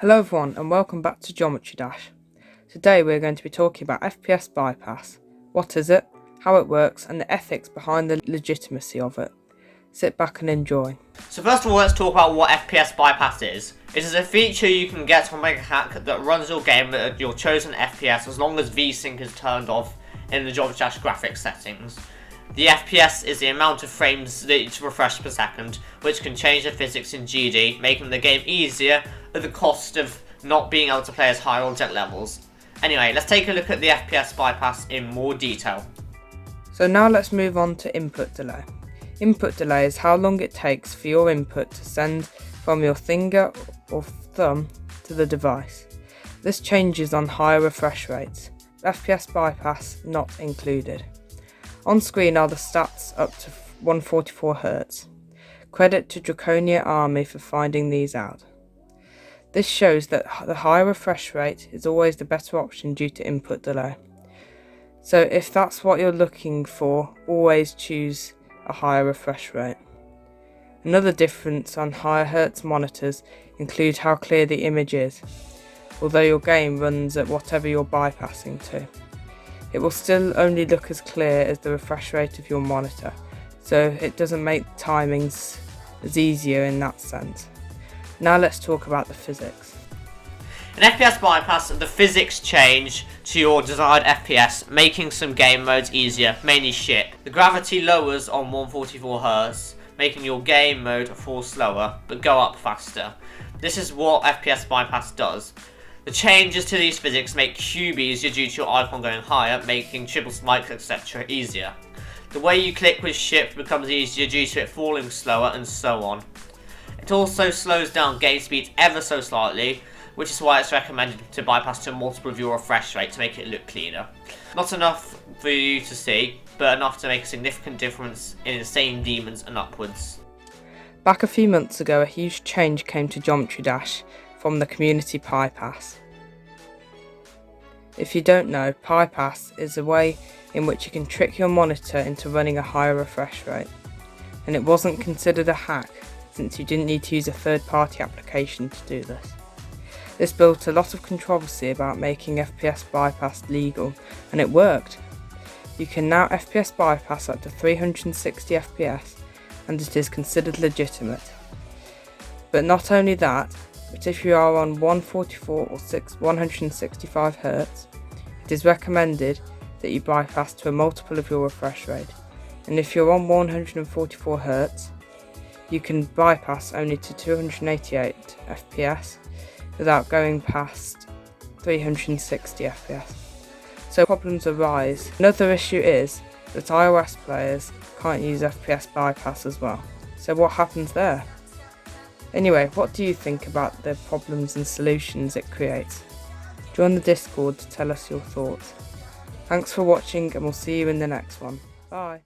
Hello everyone and welcome back to Geometry Dash. Today we're going to be talking about FPS bypass. What is it, how it works and the ethics behind the legitimacy of it. Sit back and enjoy. So first of all, let's talk about what FPS bypass is. It is a feature you can get from a hack that runs your game at your chosen FPS as long as VSync is turned off in the Geometry Dash graphics settings. The FPS is the amount of frames that it's refreshed per second, which can change the physics in GD, making the game easier at the cost of not being able to play as high on jet levels. Anyway, let's take a look at the FPS bypass in more detail. So now let's move on to input delay. Input delay is how long it takes for your input to send from your finger or thumb to the device. This changes on higher refresh rates. FPS bypass not included. On screen are the stats up to 144Hz. Credit to Draconia Army for finding these out. This shows that the higher refresh rate is always the better option due to input delay. So if that's what you're looking for, always choose a higher refresh rate. Another difference on higher Hertz monitors include how clear the image is, although your game runs at whatever you're bypassing to. It will still only look as clear as the refresh rate of your monitor, so it doesn't make timings as easier in that sense. Now let's talk about the physics. In FPS bypass, the physics change to your desired FPS, making some game modes easier, mainly ship. The gravity lowers on 144Hz, making your game mode fall slower, but go up faster. This is what FPS bypass does. The changes to these physics make cube easier due to your icon going higher, making triple spikes etc. easier. The way you click with shift becomes easier due to it falling slower and so on. It also slows down game speed ever so slightly, which is why it's recommended to bypass to a multiple of your refresh rate to make it look cleaner. Not enough for you to see, but enough to make a significant difference in insane demons and upwards. Back a few months ago, a huge change came to Geometry Dash from the community bypass. If you don't know, bypass is a way in which you can trick your monitor into running a higher refresh rate, and it wasn't considered a hack since you didn't need to use a third-party application to do this. This built a lot of controversy about making FPS bypass legal, and it worked. You can now FPS bypass up to 360 FPS, and it is considered legitimate. But not only that, but if you are on 144 or 165Hz, it is recommended that you bypass to a multiple of your refresh rate, and if you're on 144Hz, you can bypass only to 288 FPS without going past 360 FPS. So problems arise. Another issue is that iOS players can't use FPS bypass as well. So what happens there? Anyway, what do you think about the problems and solutions it creates? Join the Discord to tell us your thoughts. Thanks for watching and we'll see you in the next one. Bye.